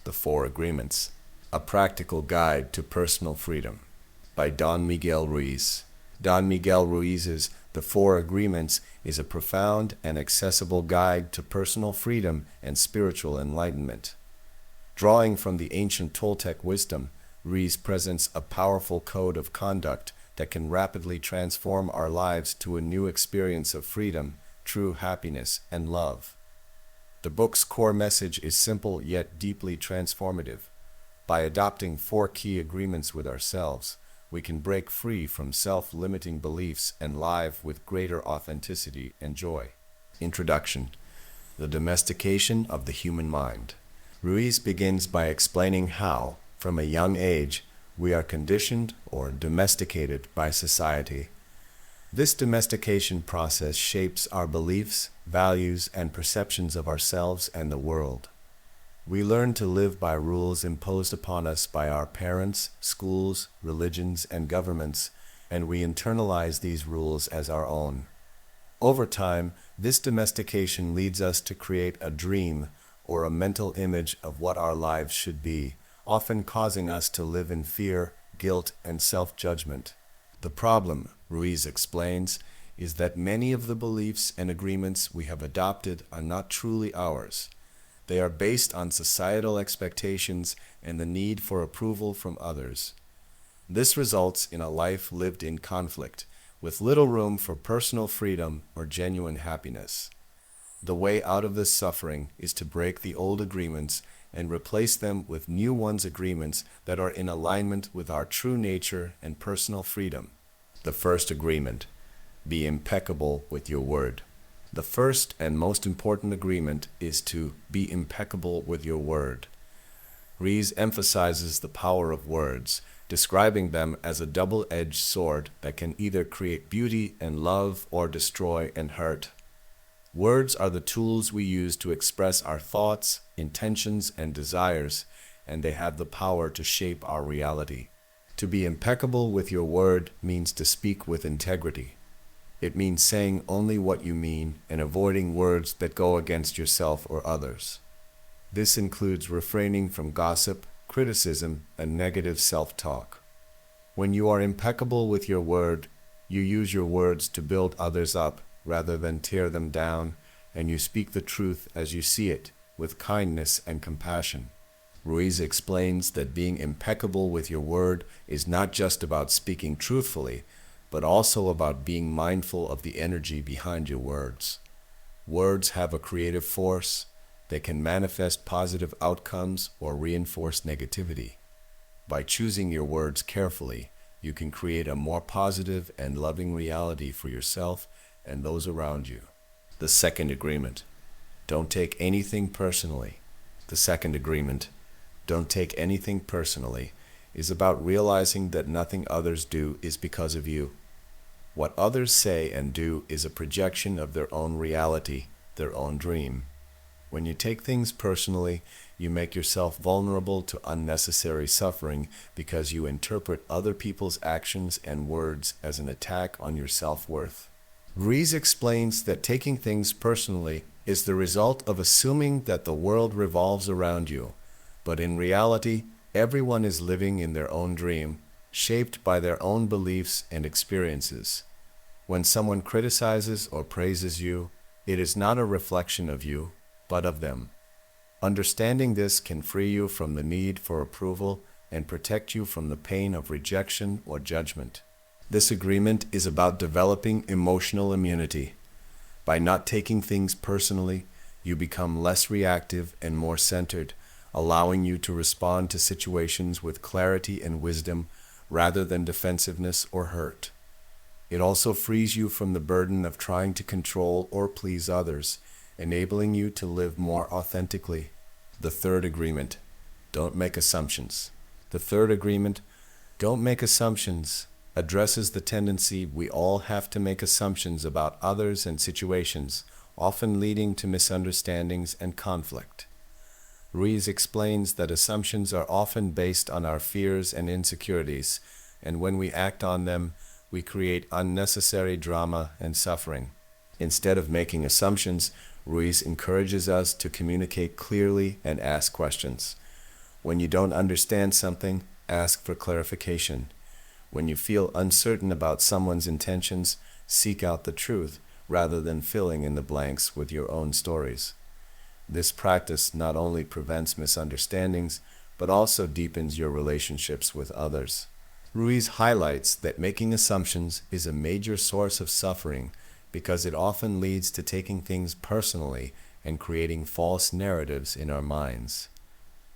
The Four Agreements, A Practical Guide to Personal Freedom, by Don Miguel Ruiz. Don Miguel Ruiz's The Four Agreements is a profound and accessible guide to personal freedom and spiritual enlightenment. Drawing from the ancient Toltec wisdom, Ruiz presents a powerful code of conduct that can rapidly transform our lives to a new experience of freedom, true happiness, and love. The book's core message is simple yet deeply transformative. By adopting 4 key agreements with ourselves, we can break free from self-limiting beliefs and live with greater authenticity and joy. Introduction: The domestication of the human mind. Ruiz begins by explaining how, from a young age, we are conditioned or domesticated by society. This domestication process shapes our beliefs, values, and perceptions of ourselves and the world. We learn to live by rules imposed upon us by our parents, schools, religions, and governments, and we internalize these rules as our own. Over time, this domestication leads us to create a dream or a mental image of what our lives should be, often causing us to live in fear, guilt, and self-judgment. The problem, Ruiz explains, is that many of the beliefs and agreements we have adopted are not truly ours. They are based on societal expectations and the need for approval from others. This results in a life lived in conflict, with little room for personal freedom or genuine happiness. The way out of this suffering is to break the old agreements and replace them with new agreements that are in alignment with our true nature and personal freedom. The first agreement: be impeccable with your word. The first and most important agreement is to be impeccable with your word. Ruiz emphasizes the power of words, describing them as a double-edged sword that can either create beauty and love or destroy and hurt. Words are the tools we use to express our thoughts, intentions, and desires, and they have the power to shape our reality. To be impeccable with your word means to speak with integrity. It means saying only what you mean and avoiding words that go against yourself or others. This includes refraining from gossip, criticism, and negative self-talk. When you are impeccable with your word, you use your words to build others up rather than tear them down, and you speak the truth as you see it, with kindness and compassion. Ruiz explains that being impeccable with your word is not just about speaking truthfully, but also about being mindful of the energy behind your words. Words have a creative force. They can manifest positive outcomes or reinforce negativity. By choosing your words carefully, you can create a more positive and loving reality for yourself and those around you. The second agreement: don't take anything personally. The second agreement, don't take anything personally, is about realizing that nothing others do is because of you. What others say and do is a projection of their own reality, their own dream. When you take things personally, you make yourself vulnerable to unnecessary suffering because you interpret other people's actions and words as an attack on your self-worth. Ruiz explains that taking things personally is the result of assuming that the world revolves around you, but in reality, everyone is living in their own dream, shaped by their own beliefs and experiences. When someone criticizes or praises you, it is not a reflection of you, but of them. Understanding this can free you from the need for approval and protect you from the pain of rejection or judgment. This agreement is about developing emotional immunity. By not taking things personally, you become less reactive and more centered, allowing you to respond to situations with clarity and wisdom rather than defensiveness or hurt. It also frees you from the burden of trying to control or please others, enabling you to live more authentically. The third agreement: don't make assumptions. The third agreement, don't make assumptions, addresses the tendency we all have to make assumptions about others and situations, often leading to misunderstandings and conflict. Ruiz explains that assumptions are often based on our fears and insecurities, and when we act on them, we create unnecessary drama and suffering. Instead of making assumptions, Ruiz encourages us to communicate clearly and ask questions. When you don't understand something, ask for clarification. When you feel uncertain about someone's intentions, seek out the truth rather than filling in the blanks with your own stories. This practice not only prevents misunderstandings, but also deepens your relationships with others. Ruiz highlights that making assumptions is a major source of suffering because it often leads to taking things personally and creating false narratives in our minds.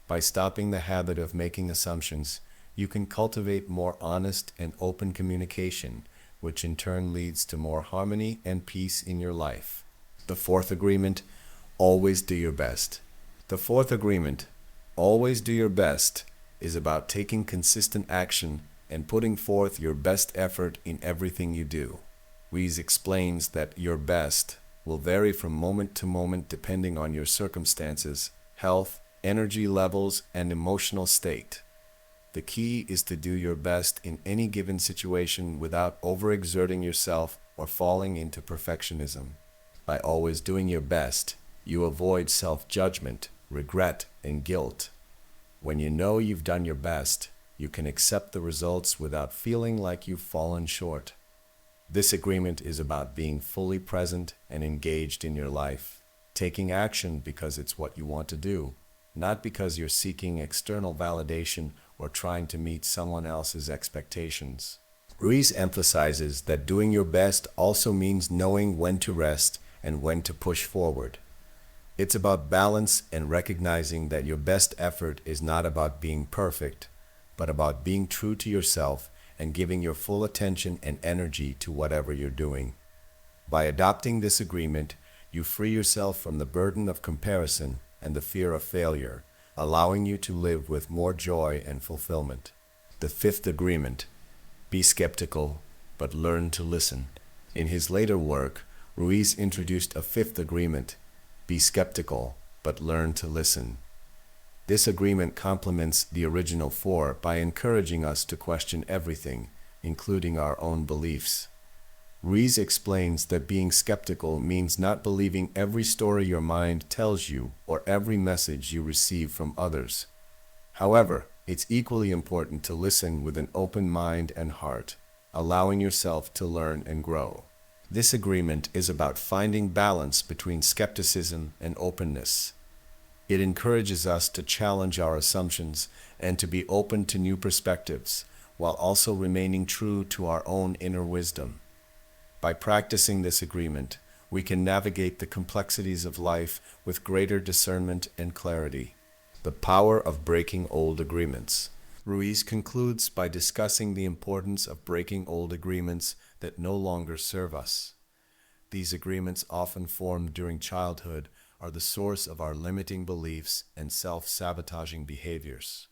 By stopping the habit of making assumptions, you can cultivate more honest and open communication, which in turn leads to more harmony and peace in your life. The fourth agreement, always do your best. The fourth agreement, always do your best, is about taking consistent action and putting forth your best effort in everything you do. Ruiz explains that your best will vary from moment to moment depending on your circumstances, health, energy levels, and emotional state. The key is to do your best in any given situation without overexerting yourself or falling into perfectionism. By always doing your best, you avoid self-judgment, regret, and guilt. When you know you've done your best, you can accept the results without feeling like you've fallen short. This agreement is about being fully present and engaged in your life, taking action because it's what you want to do, not because you're seeking external validation or trying to meet someone else's expectations. Ruiz emphasizes that doing your best also means knowing when to rest and when to push forward. It's about balance and recognizing that your best effort is not about being perfect, but about being true to yourself and giving your full attention and energy to whatever you're doing. By adopting this agreement, you free yourself from the burden of comparison and the fear of failure, allowing you to live with more joy and fulfillment. The fifth agreement, be skeptical, but learn to listen. In his later work, Ruiz introduced a fifth agreement, be skeptical, but learn to listen. This agreement complements the original four by encouraging us to question everything, including our own beliefs. Ruiz explains that being skeptical means not believing every story your mind tells you or every message you receive from others. However, it's equally important to listen with an open mind and heart, allowing yourself to learn and grow. This agreement is about finding balance between skepticism and openness. It encourages us to challenge our assumptions and to be open to new perspectives, while also remaining true to our own inner wisdom. By practicing this agreement, we can navigate the complexities of life with greater discernment and clarity. The power of breaking old agreements. Ruiz concludes by discussing the importance of breaking old agreements that no longer serve us. These agreements, often formed during childhood, are the source of our limiting beliefs and self-sabotaging behaviors.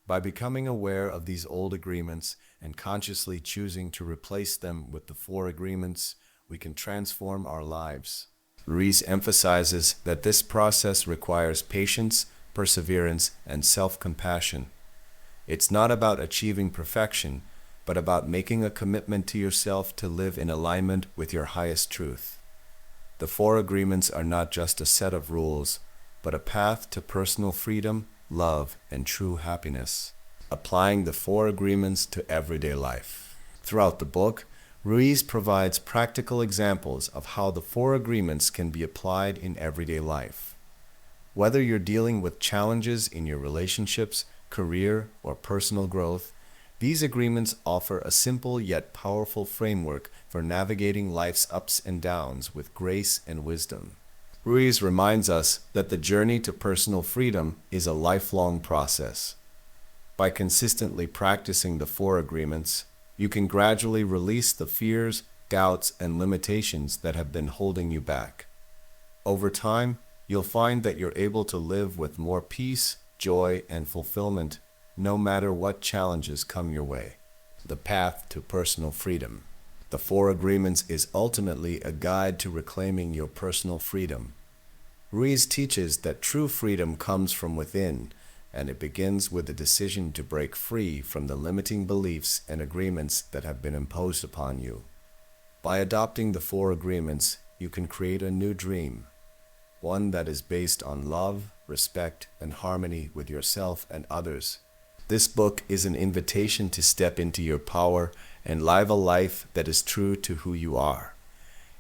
By becoming aware of these old agreements and consciously choosing to replace them with the four agreements, we can transform our lives. Ruiz emphasizes that this process requires patience, perseverance, and self-compassion. It's not about achieving perfection, but about making a commitment to yourself to live in alignment with your highest truth. The four agreements are not just a set of rules, but a path to personal freedom, love, and true happiness. Applying the four agreements to everyday life. Throughout the book, Ruiz provides practical examples of how the four agreements can be applied in everyday life. Whether you're dealing with challenges in your relationships, career, or personal growth, these agreements offer a simple yet powerful framework for navigating life's ups and downs with grace and wisdom. Ruiz reminds us that the journey to personal freedom is a lifelong process. By consistently practicing the four agreements, you can gradually release the fears, doubts, and limitations that have been holding you back. Over time, you'll find that you're able to live with more peace, joy, and fulfillment, no matter what challenges come your way. The path to personal freedom. The Four Agreements is ultimately a guide to reclaiming your personal freedom. Ruiz teaches that true freedom comes from within, and it begins with the decision to break free from the limiting beliefs and agreements that have been imposed upon you. By adopting the Four Agreements, you can create a new dream, one that is based on love, respect, and harmony with yourself and others. This book is an invitation to step into your power and live a life that is true to who you are.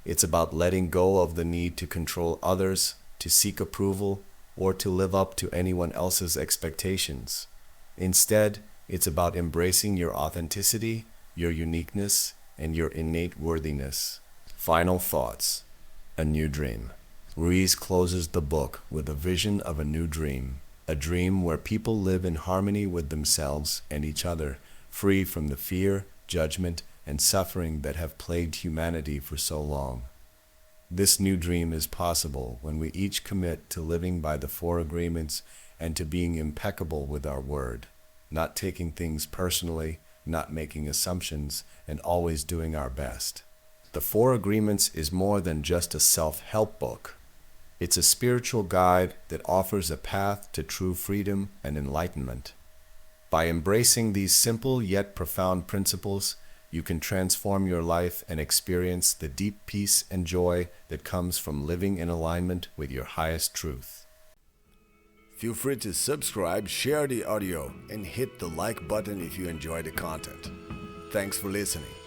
It's about letting go of the need to control others, to seek approval, or to live up to anyone else's expectations. Instead, it's about embracing your authenticity, your uniqueness, and your innate worthiness. Final thoughts. A new dream. Ruiz closes the book with a vision of a new dream, a dream where people live in harmony with themselves and each other, free from the fear, judgment, and suffering that have plagued humanity for so long. This new dream is possible when we each commit to living by the 4 agreements and to being impeccable with our word, not taking things personally, not making assumptions, and always doing our best. The 4 Agreements is more than just a self-help book. It's a spiritual guide that offers a path to true freedom and enlightenment. By embracing these simple yet profound principles, you can transform your life and experience the deep peace and joy that comes from living in alignment with your highest truth. Feel free to subscribe, share the audio, and hit the like button if you enjoy the content. Thanks for listening.